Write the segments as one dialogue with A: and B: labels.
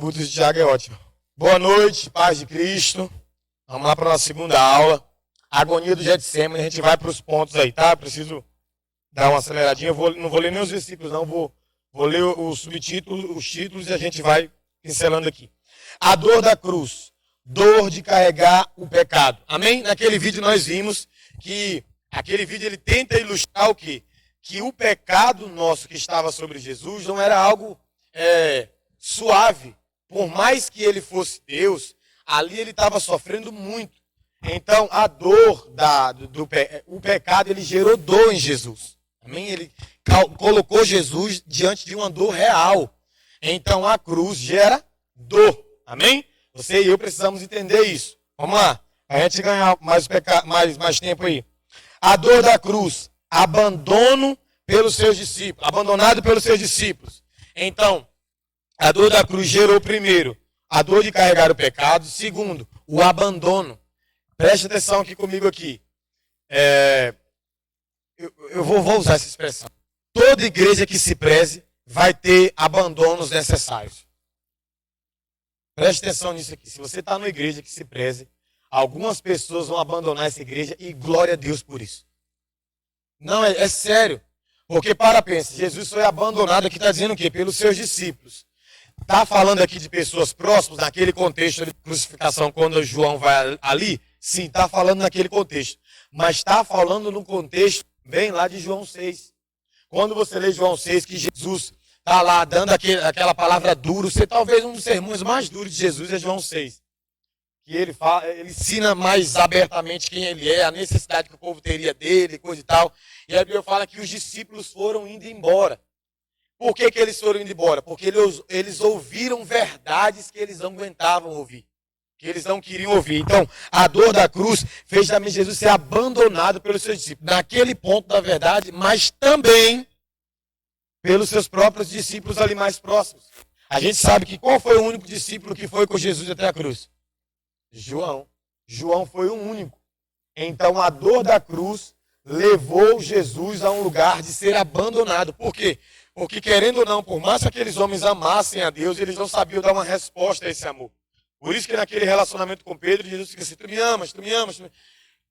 A: atributos de Tiago é ótimo. Boa noite, paz de Cristo. Vamos lá para a nossa segunda aula. Agonia do Getsêmani, a gente vai para os pontos aí, tá? Preciso dar uma aceleradinha. Não vou ler nem os versículos, não. Vou ler os subtítulos, os títulos e a gente vai pincelando aqui. A dor da cruz, dor de carregar o pecado. Amém? Naquele vídeo nós vimos que aquele vídeo ele tenta ilustrar o quê? Que o pecado nosso que estava sobre Jesus não era algo suave. Por mais que ele fosse Deus, ali ele estava sofrendo muito. Então, a dor, o pecado, ele gerou dor em Jesus. Amém? Ele colocou Jesus diante de uma dor real. Então, a cruz gera dor. Amém? Você e eu precisamos entender isso. Vamos lá. A gente ganhar mais tempo aí. A dor da cruz, abandono pelos seus discípulos. Abandonado pelos seus discípulos. Então, a dor da cruz gerou, primeiro, a dor de carregar o pecado. Segundo, o abandono. Preste atenção aqui comigo aqui. Eu vou usar essa expressão. Toda igreja que se preze vai ter abandonos necessários. Preste atenção nisso aqui. Se você está numa igreja que se preze, algumas pessoas vão abandonar essa igreja e glória a Deus por isso. Não, é sério. Porque pensa, Jesus foi abandonado aqui, está dizendo o quê? Pelos seus discípulos. Está falando aqui de pessoas próximas, naquele contexto de crucificação, quando João vai ali? Sim, está falando naquele contexto. Mas está falando no contexto bem lá de João 6. Quando você lê João 6, que Jesus está lá dando aquela palavra dura, talvez um dos sermões mais duros de Jesus é João 6. Que ele ensina mais abertamente quem ele é, a necessidade que o povo teria dele, coisa e tal. E a Bíblia fala que os discípulos foram indo embora. Por que eles foram indo embora? Porque eles ouviram verdades que eles não aguentavam ouvir. Que eles não queriam ouvir. Então, a dor da cruz fez também Jesus ser abandonado pelos seus discípulos. Naquele ponto da verdade, mas também pelos seus próprios discípulos ali mais próximos. A gente sabe que qual foi o único discípulo que foi com Jesus até a cruz? João. João foi o único. Então, a dor da cruz levou Jesus a um lugar de ser abandonado. Por quê? Porque, querendo ou não, por mais que aqueles homens amassem a Deus, eles não sabiam dar uma resposta a esse amor. Por isso que naquele relacionamento com Pedro, Jesus disse assim, tu me amas, tu me amas. Tu me...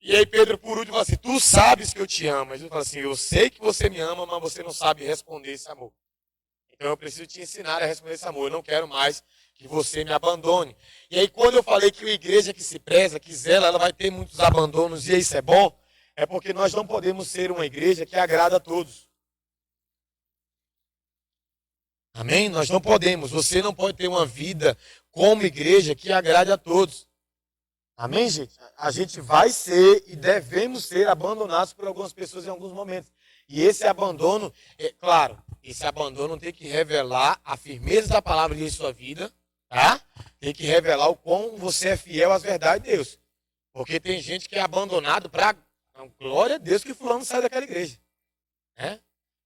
A: E aí Pedro, por último, fala assim, tu sabes que eu te amo. Jesus fala assim, eu sei que você me ama, mas você não sabe responder esse amor. Então eu preciso te ensinar a responder esse amor. Eu não quero mais que você me abandone. E aí quando eu falei que a igreja que se preza, que zela, ela vai ter muitos abandonos, e isso é bom, é porque nós não podemos ser uma igreja que agrada a todos. Amém? Nós não podemos. Você não pode ter uma vida como igreja que agrade a todos. Amém, gente? A gente vai ser e devemos ser abandonados por algumas pessoas em alguns momentos. E esse abandono, claro, esse abandono tem que revelar a firmeza da palavra de Deus em sua vida, tá? Tem que revelar o quão você é fiel às verdades de Deus. Porque tem gente que é abandonado para... Glória a Deus que fulano sai daquela igreja. Né?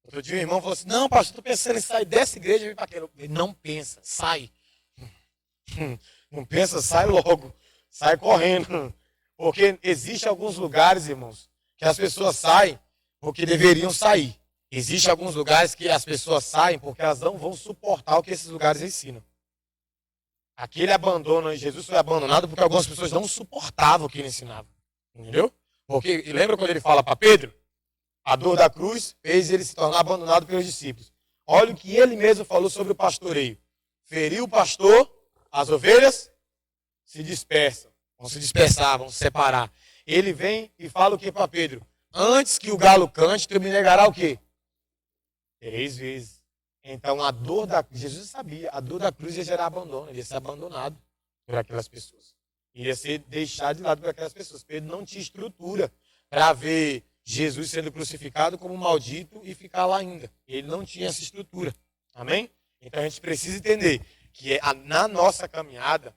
A: Outro dia o irmão falou assim, não, pastor, estou pensando em sair dessa igreja e vir para aquela. Ele não pensa, sai. Não pensa, sai logo. Sai correndo. Porque existem alguns lugares, irmãos, que as pessoas saem porque deveriam sair. Existem alguns lugares que as pessoas saem porque elas não vão suportar o que esses lugares ensinam. Aquele abandono, Jesus foi abandonado porque algumas pessoas não suportavam o que ele ensinava. Entendeu? Porque, e lembra quando ele fala para Pedro? A dor da cruz fez ele se tornar abandonado pelos discípulos. Olha o que ele mesmo falou sobre o pastoreio. Feriu o pastor, as ovelhas se dispersam. Vão se dispersar, vão se separar. Ele vem e fala o que para Pedro? Antes que o galo cante, tu me negará o quê? 3 vezes. Então a dor da cruz, Jesus sabia, a dor da cruz ia gerar abandono, ele ia ser abandonado por aquelas pessoas. Iria ser deixado de lado por aquelas pessoas. Pedro não tinha estrutura para ver Jesus sendo crucificado como maldito e ficar lá ainda. Ele não tinha essa estrutura. Amém? Então a gente precisa entender que na nossa caminhada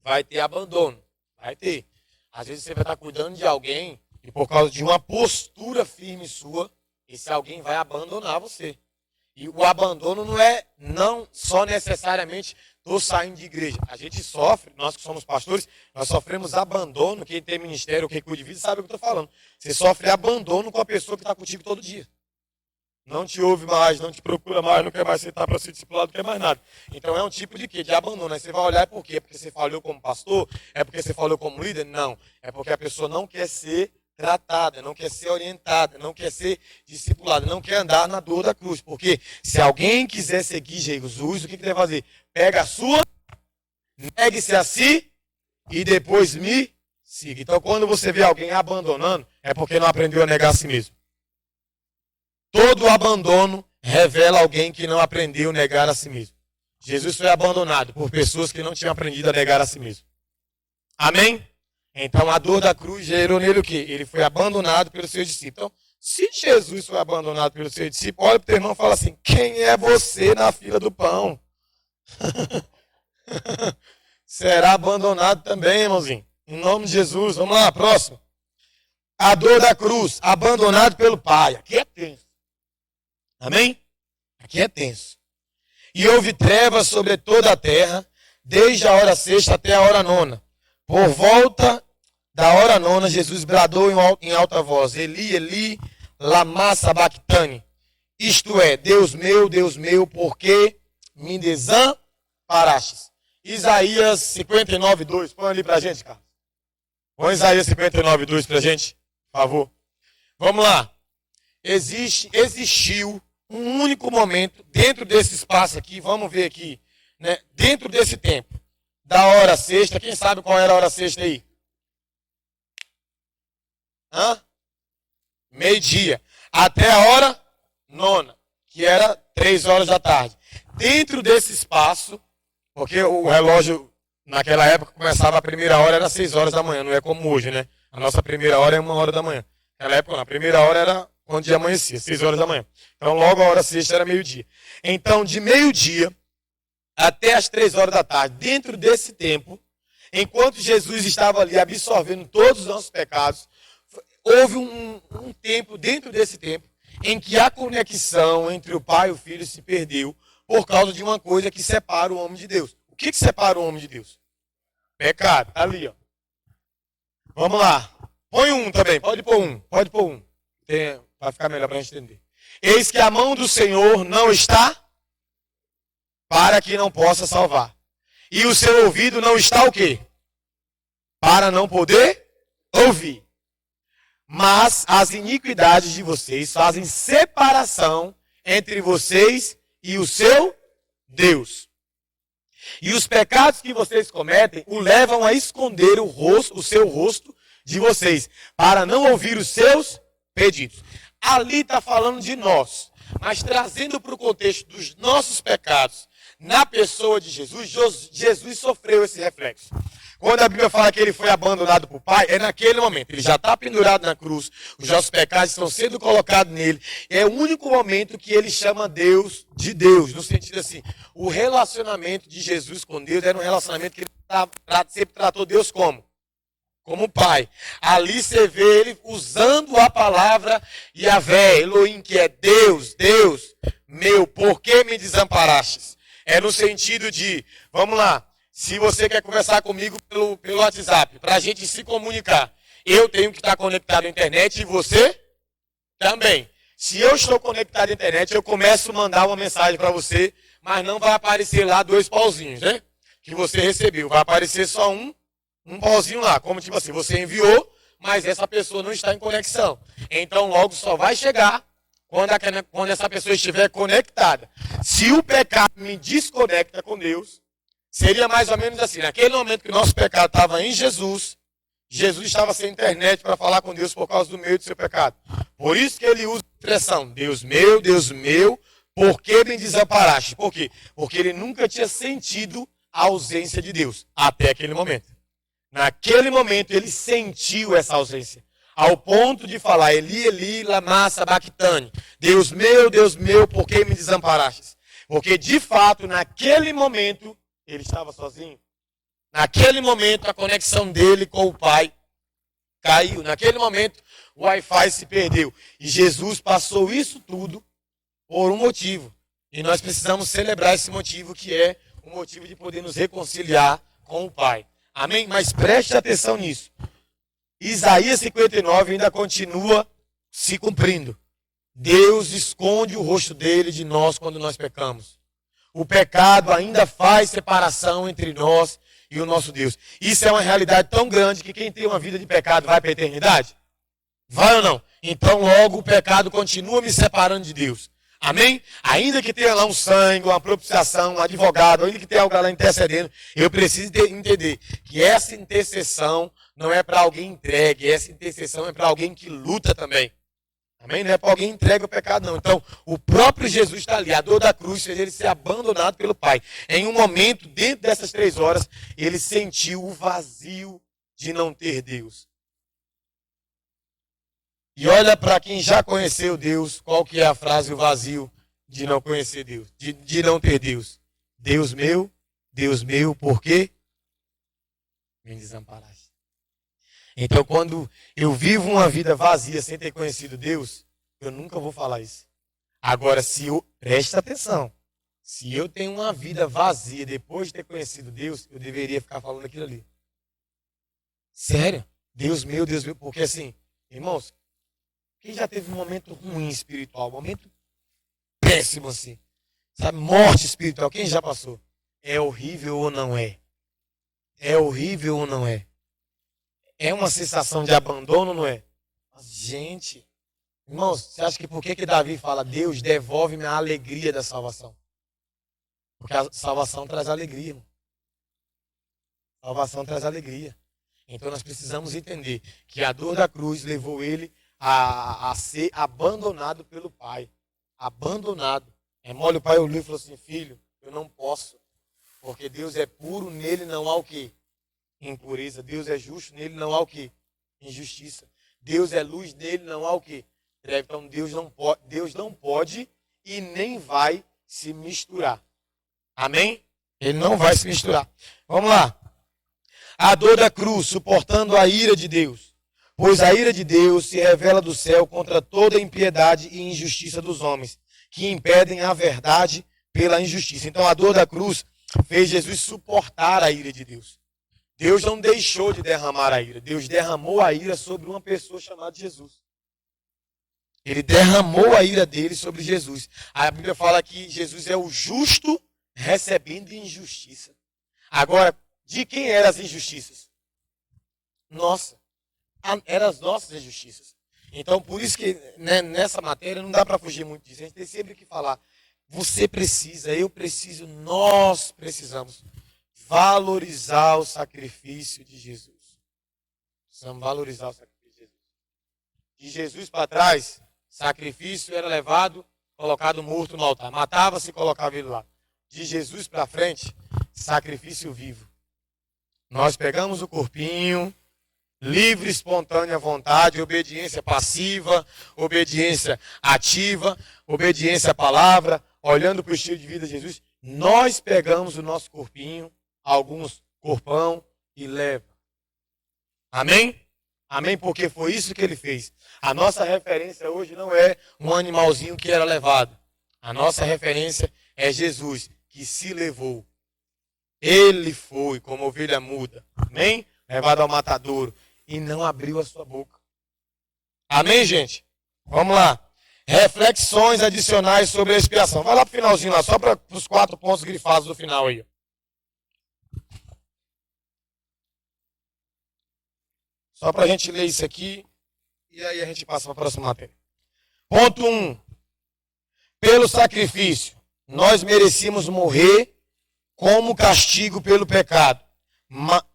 A: vai ter abandono. Vai ter. Às vezes você vai estar cuidando de alguém e por causa de uma postura firme sua, esse alguém vai abandonar você. E o abandono não só necessariamente estou saindo de igreja. A gente sofre, nós que somos pastores, nós sofremos abandono. Quem tem ministério, quem cuida de vida, sabe o que eu estou falando. Você sofre abandono com a pessoa que está contigo todo dia. não te ouve mais, não te procura mais, não quer mais sentar para ser discipulado, não quer mais nada. Então é um tipo de quê? De abandono. Aí você vai olhar por quê? É porque você falhou como pastor? É porque você falhou como líder? Não. É porque a pessoa não quer ser tratada, não quer ser orientada, não quer ser discipulada, não quer andar na dor da cruz. Porque se alguém quiser seguir Jesus, o que deve fazer? Pega a sua, negue-se a si e depois me siga. Então quando você vê alguém abandonando, é porque não aprendeu a negar a si mesmo. Todo abandono revela alguém que não aprendeu a negar a si mesmo. Jesus foi abandonado por pessoas que não tinham aprendido a negar a si mesmo. Amém? Então a dor da cruz gerou nele o quê? Ele foi abandonado pelos seus discípulos. Então, se Jesus foi abandonado pelos seus discípulos, olha para o teu irmão e fala assim: quem é você na fila do pão? Será abandonado também, irmãozinho. Em nome de Jesus. Vamos lá, próximo. A dor da cruz, abandonado pelo Pai. Aqui é tenso. Amém? Aqui é tenso. E houve trevas sobre toda a terra, desde a hora sexta até a hora nona. Por volta da hora nona, Jesus bradou em alta voz: Eli, Eli, lama sabachthani. Isto é, Deus meu, por que me desamparastes? Isaías 59, 2. Põe ali pra gente, Carlos. Põe Isaías 59, 2 pra gente, por favor. Vamos lá. Existiu um único momento dentro desse espaço aqui, vamos ver aqui, né? Dentro desse tempo, da hora sexta, quem sabe qual era a hora sexta aí? Meio-dia, até a hora nona, que era 3 horas da tarde. Dentro desse espaço, porque o relógio naquela época começava a primeira hora, era 6 horas da manhã, não é como hoje, né? A nossa primeira hora é 1 hora da manhã. Naquela época, não, a primeira hora era quando dia amanhecia, 6 horas da manhã. Então, logo a hora sexta era meio-dia. Então, de meio-dia até as 3 horas da tarde, dentro desse tempo, enquanto Jesus estava ali absorvendo todos os nossos pecados, houve um tempo, dentro desse tempo, em que a conexão entre o Pai e o Filho se perdeu por causa de uma coisa que separa o homem de Deus. O que separa o homem de Deus? Pecado. Tá ali, ó. Vamos lá. Põe um também. Pode pôr um. Vai ficar melhor para a gente entender. Eis que a mão do Senhor não está para que não possa salvar. E o seu ouvido não está o quê? Para não poder ouvir. Mas as iniquidades de vocês fazem separação entre vocês e o seu Deus. E os pecados que vocês cometem o levam a esconder o seu rosto de vocês, para não ouvir os seus pedidos. Ali está falando de nós, mas trazendo para o contexto dos nossos pecados, na pessoa de Jesus, Jesus sofreu esse reflexo. Quando a Bíblia fala que ele foi abandonado por Pai, é naquele momento. Ele já está pendurado na cruz, os nossos pecados estão sendo colocados nele. É o único momento que ele chama Deus de Deus, no sentido assim, o relacionamento de Jesus com Deus era um relacionamento que ele sempre tratou Deus como Pai. Ali você vê ele usando a palavra Yahvé, Elohim, que é Deus, Deus meu, por que me desamparastes? É no sentido de, vamos lá, se você quer conversar comigo pelo WhatsApp, para a gente se comunicar, eu tenho que estar conectado à internet e você também. Se eu estou conectado à internet, eu começo a mandar uma mensagem para você, mas não vai aparecer lá 2 pauzinhos, né? Que você recebeu. Vai aparecer só um pauzinho lá. Como tipo assim, você enviou, mas essa pessoa não está em conexão. Então logo só vai chegar quando essa pessoa estiver conectada. Se o pecado me desconecta com Deus, seria mais ou menos assim, naquele momento que o nosso pecado estava em Jesus, Jesus estava sem internet para falar com Deus por causa do meio do seu pecado. Por isso que ele usa a expressão, Deus meu, por que me desamparaste? Por quê? Porque ele nunca tinha sentido a ausência de Deus, até aquele momento. Naquele momento ele sentiu essa ausência, ao ponto de falar, Eli, Eli, lama sabachthani. Deus meu, por que me desamparastes? Porque de fato, naquele momento, ele estava sozinho. Naquele momento, a conexão dele com o Pai caiu. Naquele momento, o Wi-Fi se perdeu. E Jesus passou isso tudo por um motivo. E nós precisamos celebrar esse motivo, que é o motivo de poder nos reconciliar com o Pai. Amém? Mas preste atenção nisso. Isaías 59 ainda continua se cumprindo. Deus esconde o rosto dele de nós quando nós pecamos. O pecado ainda faz separação entre nós e o nosso Deus. Isso é uma realidade tão grande que quem tem uma vida de pecado vai para a eternidade? Vai ou não? Então logo o pecado continua me separando de Deus. Amém? Ainda que tenha lá um sangue, uma propiciação, um advogado, ainda que tenha alguém lá intercedendo, eu preciso entender que essa intercessão não é para alguém entregue, essa intercessão é para alguém que luta também. Amém? Não é para alguém entregue o pecado, não. Então, o próprio Jesus está ali. A dor da cruz fez ele ser abandonado pelo Pai. Em um momento, dentro dessas 3 horas, ele sentiu o vazio de não ter Deus. E olha para quem já conheceu Deus, qual que é a frase, o vazio de não conhecer Deus, de não ter Deus. Deus meu, por quê? Me desamparaste. Então, quando eu vivo uma vida vazia sem ter conhecido Deus, eu nunca vou falar isso. Agora, presta atenção, se eu tenho uma vida vazia depois de ter conhecido Deus, eu deveria ficar falando aquilo ali. Sério? Deus meu, porque assim, irmãos, quem já teve um momento ruim espiritual, um momento péssimo assim, sabe, morte espiritual, quem já passou? É horrível ou não é? É horrível ou não é? É uma sensação de abandono, não é? Mas, gente, irmãos, você acha que por que Davi fala, Deus, devolve-me a alegria da salvação? Porque a salvação traz alegria, irmão. Salvação traz alegria. Então nós precisamos entender que a dor da cruz levou ele a ser abandonado pelo Pai. Abandonado. Mole o Pai olhou e falou assim, filho, eu não posso. Porque Deus é puro, nele não há o quê? Impureza. Deus é justo, nele não há o quê? Injustiça. Deus é luz, nele não há o quê? Treva. Então Deus não pode e nem vai se misturar. Amém? Ele não vai se misturar. Vamos lá. A dor da cruz, suportando a ira de Deus. Pois a ira de Deus se revela do céu contra toda impiedade e injustiça dos homens, que impedem a verdade pela injustiça. Então a dor da cruz fez Jesus suportar a ira de Deus. Deus não deixou de derramar a ira. Deus derramou a ira sobre uma pessoa chamada Jesus. Ele derramou a ira dele sobre Jesus. A Bíblia fala que Jesus é o justo recebendo injustiça. Agora, de quem eram as injustiças? Nossa. Eram as nossas injustiças. Então, por isso que nessa matéria não dá para fugir muito disso. A gente tem sempre que falar. Você precisa, eu preciso, nós precisamos valorizar o sacrifício de Jesus. Precisamos valorizar o sacrifício de Jesus. De Jesus para trás, sacrifício era levado, colocado morto no altar. Matava-se e colocava ele lá. De Jesus para frente, sacrifício vivo. Nós pegamos o corpinho, livre, espontânea vontade, obediência passiva, obediência ativa, obediência à palavra, olhando para o estilo de vida de Jesus. Nós pegamos o nosso corpinho, alguns corpão, e leva. Amém? Amém? Porque foi isso que ele fez. A nossa referência hoje não é um animalzinho que era levado. A nossa referência é Jesus, que se levou. Ele foi como ovelha muda. Amém? Levado ao matadouro. E não abriu a sua boca. Amém, gente? Vamos lá. Reflexões adicionais sobre a expiação. Vai lá para o finalzinho lá, só para os 4 pontos grifados do final aí. Só para a gente ler isso aqui. E aí a gente passa para a próxima matéria. Ponto 1. Pelo sacrifício, nós merecíamos morrer como castigo pelo pecado.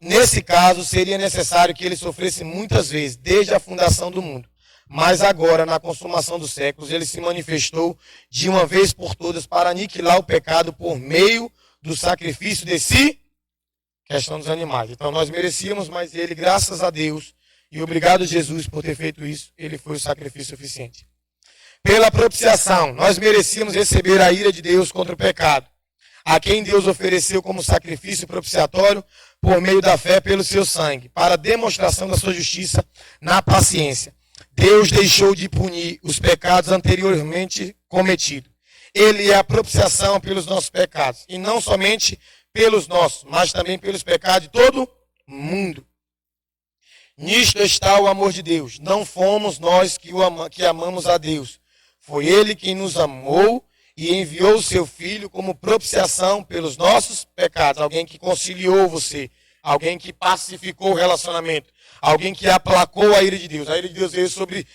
A: Nesse caso, seria necessário que ele sofresse muitas vezes, desde a fundação do mundo. Mas agora, na consumação dos séculos, ele se manifestou de uma vez por todas para aniquilar o pecado por meio do sacrifício de si, questão dos animais. Então nós merecíamos, mas ele, graças a Deus, e obrigado Jesus por ter feito isso, ele foi o sacrifício suficiente. Pela propiciação, nós merecíamos receber a ira de Deus contra o pecado, a quem Deus ofereceu como sacrifício propiciatório por meio da fé pelo seu sangue, para demonstração da sua justiça na paciência. Deus deixou de punir os pecados anteriormente cometidos. Ele é a propiciação pelos nossos pecados, e não somente pelos nossos, mas também pelos pecados de todo mundo. Nisto está o amor de Deus. Não fomos nós que amamos a Deus. Foi ele quem nos amou e enviou o seu Filho como propiciação pelos nossos pecados. Alguém que conciliou você. Alguém que pacificou o relacionamento. Alguém que aplacou a ira de Deus. A ira de Deus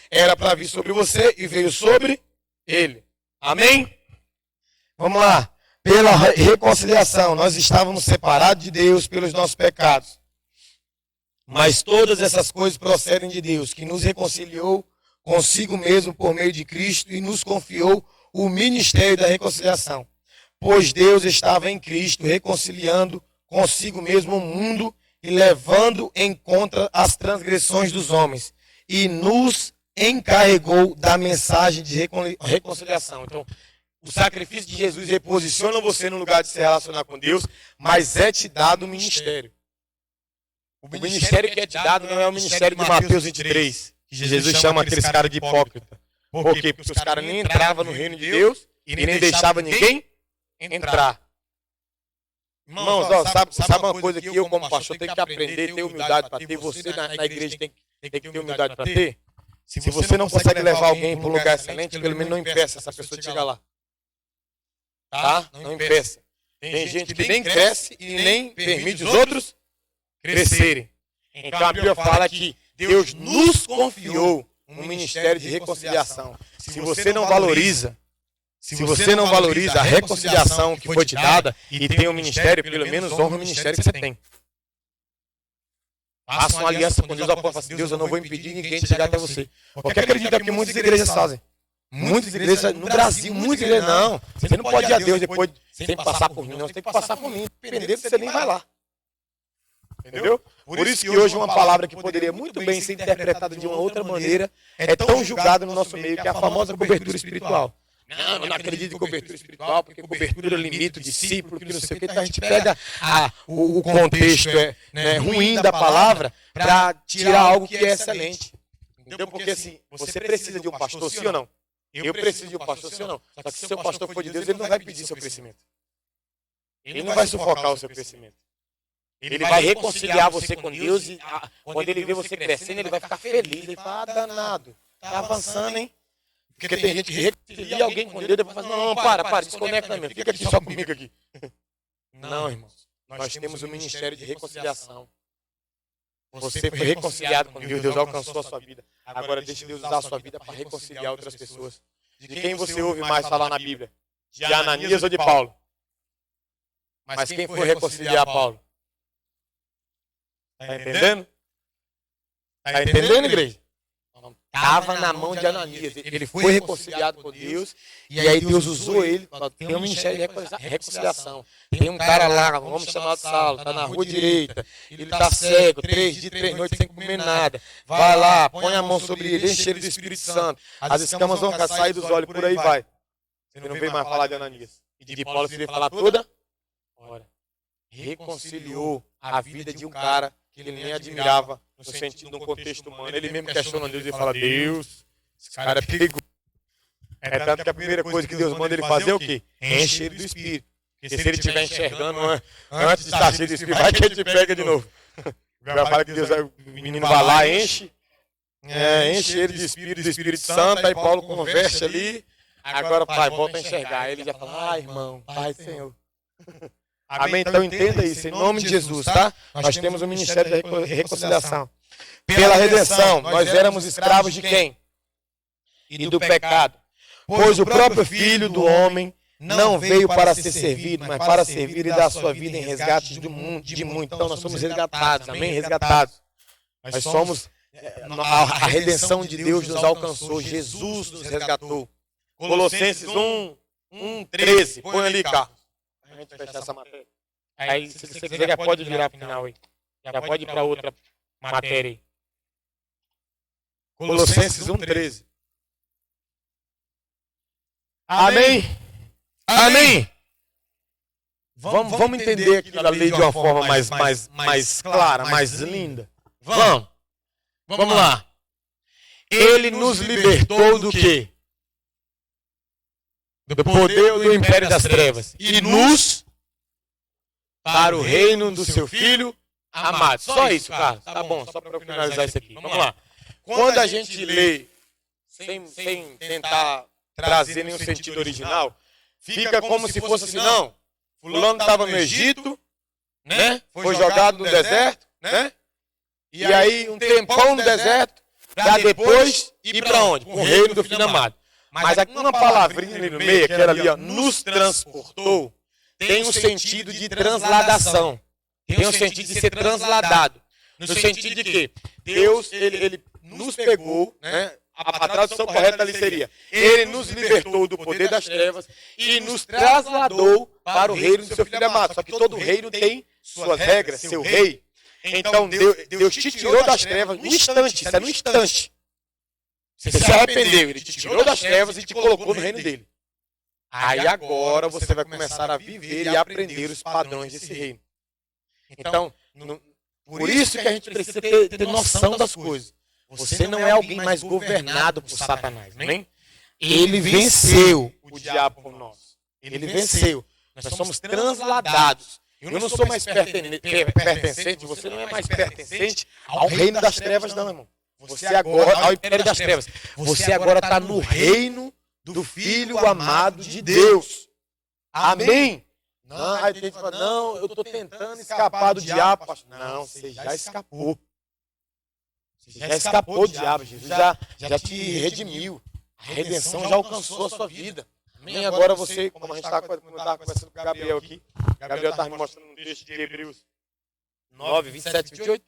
A: era para vir sobre você e veio sobre ele. Amém? Vamos lá. Pela reconciliação, nós estávamos separados de Deus pelos nossos pecados. Mas todas essas coisas procedem de Deus, que nos reconciliou consigo mesmo por meio de Cristo e nos confiou o ministério da reconciliação. Pois Deus estava em Cristo reconciliando consigo mesmo o mundo e levando em conta as transgressões dos homens. E nos encarregou da mensagem de reconciliação. Então, o sacrifício de Jesus reposiciona você no lugar de se relacionar com Deus, mas é te dado o ministério. O ministério que é te dado não é o ministério de Mateus 23, que Jesus chama aqueles caras de hipócrita. Por quê? Porque os caras nem entravam no reino de Deus e nem deixavam ninguém entrar. Irmãos, sabe uma coisa que eu como pastor tenho que aprender, ter humildade para ter, você na igreja tem que ter humildade para ter? Se você não consegue levar alguém para um lugar excelente, pelo menos não impeça essa pessoa de chegar lá. Tá? Não impeça. Tem gente que nem cresce e nem permite os outros crescerem. Então a Bíblia fala que Deus nos confiou um ministério de reconciliação. Se você não valoriza a reconciliação que foi te dada e tem um ministério, pelo menos honra o ministério que você tem. Faça uma aliança com Deus, fala assim, Deus, eu não vou impedir ninguém de chegar até você. Porque acredita que muitas igrejas fazem. Muitas igrejas, no Brasil, muitas igrejas, não. Você não pode ir a Deus depois sem passar por mim, não. Você tem que passar por mim. Dependendo, você nem vai lá. Entendeu? Por isso que hoje uma palavra que poderia muito bem ser interpretada de uma outra maneira é tão julgada no nosso meio, que é a famosa cobertura espiritual. Não, eu não acredito em cobertura espiritual, porque cobertura limita o discípulo, que não sei o que. Então a gente pega o contexto ruim da palavra para tirar algo que é excelente. Entendeu? Porque assim, você precisa de um pastor, sim ou não? Eu preciso de um pastor, sim ou não? Só que se o seu pastor for de Deus, ele não vai pedir seu crescimento. Ele não vai sufocar o seu crescimento. Ele vai reconciliar você com Deus e quando ele vê você crescendo, ele vai ficar feliz. Ele fala, danado, tá avançando, hein? Porque tem gente que reconcilia alguém com Deus e depois fala, não, para, desconecta mesmo, fica aqui só comigo aqui. Não, irmãos, nós temos um ministério de reconciliação. Você foi reconciliado com Deus, Deus alcançou a sua vida. Agora deixe Deus usar a sua vida para reconciliar outras pessoas. De quem você ouve mais falar na Bíblia? De Ananias ou de Paulo? Mas quem foi reconciliar Paulo? Está entendendo? Está entendendo, igreja? Estava na mão de Ananias. Ele foi reconciliado com Deus. E aí Deus usou ele. Tem um ministério de reconciliação. Tem um cara lá, um homem chamado Saulo, está na rua direita. Ele está cego, 3 dias, 3 noites sem comer nada. Vai lá, põe a mão sobre ele, enche ele do Espírito Santo. As escamas vão sair dos olhos, por aí vai. Você não vem mais falar de Ananias. E de Paulo você vem falar toda hora. Reconciliou a vida de um cara que ele nem admirava no sentido de um contexto humano. Ele mesmo questiona Deus e fala, Deus, esse cara é perigoso. É tanto que a primeira coisa que Deus manda ele fazer é o quê? Enche ele do Espírito. Porque se ele estiver enxergando antes de estar cheio do Espírito, vai que ele te pega de novo. Já fala que Deus, o menino vai lá, enche ele de Espírito, do Espírito Santo, aí Paulo converte ali, agora pai, volta a enxergar. Aí ele já fala, irmão, Pai, Senhor. Amém? Então entenda isso, em nome de Jesus, tá? Nós temos o ministério da reconciliação. Pela redenção, nós éramos escravos de quem? E do pecado. Pois o próprio Filho do homem não veio para ser servido, mas para servir e dar a sua vida em resgate de muito. Então nós somos resgatados, amém? Resgatados. Nós somos, a redenção de Deus nos alcançou, Jesus nos resgatou. Colossenses 1:13, põe ali, Carlos. A gente fechar essa matéria. Aí, se você quiser, já pode virar para o final aí. Já pode ir para outra matéria aí. Colossenses 1:13. Amém? Amém? Vamos entender aquilo da lei de uma forma mais clara, mais linda. Vamos lá. Ele nos libertou do quê? Do poder do império das trevas. E nos para o reino do seu Filho amado. Só isso, Carlos. Tá bom, só para finalizar isso aqui. Vamos lá. Quando a gente lê, sem tentar trazer nenhum sentido original, fica como se fosse assim, não, fulano estava no Egito, né? Foi jogado no deserto, né? E aí um tempão no deserto, para depois ir para onde? Para o reino do Filho amado. Mas uma palavrinha ali no meio, aquela ali, ó, nos transportou, tem um sentido de transladação. Tem um sentido de ser transladado. No sentido de que Deus, ele nos pegou, né? A tradução correta ali seria, ele nos libertou do poder das trevas e nos trasladou para o reino do seu Filho amado. Só que todo reino tem suas regras, seu rei. Então Deus te tirou das trevas no instante, isso é no instante. Você se arrependeu, ele te tirou das trevas e te colocou no reino dele. Aí agora você vai começar a viver e aprender os padrões desse reino. Então, por isso que a gente precisa ter noção das coisas. Você não é alguém mais governado por Satanás, nem? Ele venceu o diabo por nós. Ele venceu. Nós somos transladados. Eu não sou mais pertencente, você não é mais pertencente ao reino das trevas, não, irmão. Você agora, ao império das trevas, você agora está no reino do Filho amado de Deus. Amém? Não, aí tem gente que fala, não, eu estou tentando escapar do diabo, pastor. Não, você já escapou. Você já escapou do diabo, Jesus já te redimiu. A redenção já alcançou a sua vida. Amém? Agora você, como a gente estava conversando com o Gabriel aqui, Gabriel estava me mostrando um texto de Hebreus 9, 27, 28.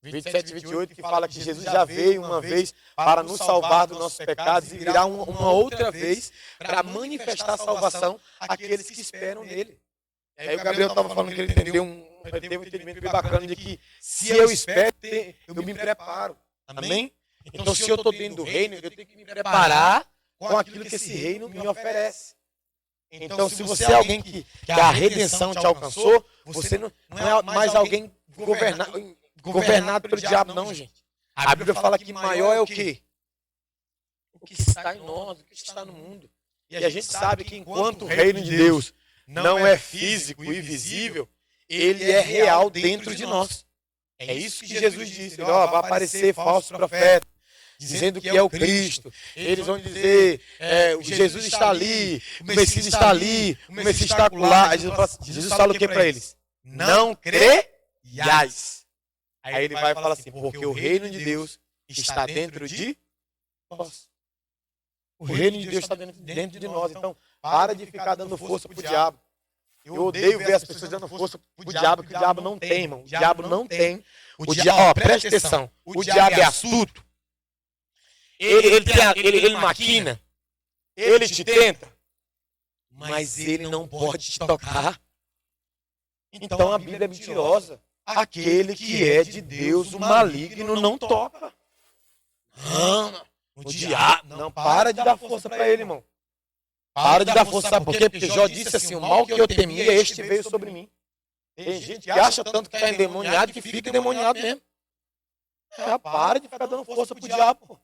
A: 27 e 28, que fala que Jesus já veio uma vez para nos salvar dos nossos pecados e virá uma outra vez para manifestar a salvação àqueles que esperam nele. Aí o Gabriel estava falando que ele teve um entendimento bem bacana de que se eu espero, eu me preparo. Amém? Então se eu estou dentro do reino, eu tenho que me preparar com aquilo que esse reino me oferece. Então se você é alguém que a redenção te alcançou, você não é mais alguém governado pelo diabo, não, gente. A Bíblia fala que maior é o quê? O que está em nós, o que está no mundo. E a gente sabe que enquanto o reino de Deus não é físico e visível, ele é real dentro de nós. É isso que Jesus disse. Ó, vai aparecer falsos profetas, dizendo que é o Cristo. Eles vão dizer, o Jesus está ali, o Messias está ali, o Messias está lá. Jesus fala o que para eles? Não creiais. Aí ele vai falar assim, porque o reino de Deus está dentro de nós. O reino de Deus está dentro de nós. Então, para de ficar dando força para o diabo. Eu odeio ver as pessoas dando força para o diabo, que o diabo não tem, irmão. O diabo não tem. Preste atenção. O diabo é astuto. Ele maquina. Ele te tenta. Mas ele não pode te tocar. Então a Bíblia é mentirosa. Aquele que é de Deus, o maligno, não toca. Não, o diabo. Não, para de dar força para ele, irmão. Para de dar força. Sabe por quê? Porque Jó disse assim, o mal que eu temia, este veio sobre mim. Tem gente que acha tanto que está endemoniado que fica endemoniado mesmo. Para de ficar dando força pro diabo.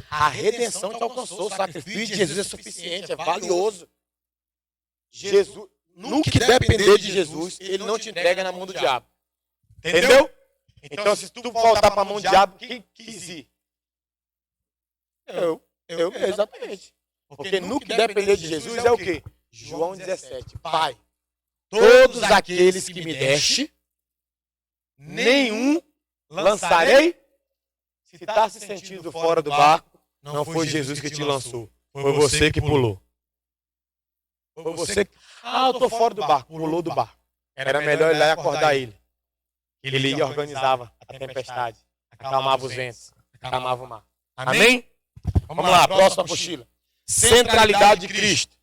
A: A redenção te alcançou. O sacrifício de Jesus é suficiente, é valioso. Jesus... No que depender de Jesus, ele não te entrega na mão do diabo. Entendeu? Então, se tu voltar para a mão do diabo, quem quis ir? Eu, exatamente. Porque no que depender de Jesus é o quê? João 17. Pai, todos aqueles que me deste, nenhum lançarei. Se está se sentindo fora do barco, não foi Jesus que te lançou. Foi você que pulou. Foi você que... eu estou fora do barco. Pulou do barco. Era melhor ir lá e acordar ele. Ele ia e organizava a tempestade. Acalmava os ventos. Acalmava o mar. Amém? Vamos lá, próxima apostila. Centralidade de Cristo.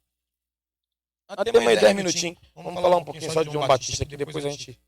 A: Temos aí 10 minutinhos. Vamos falar um pouquinho só de João Batista, que depois a gente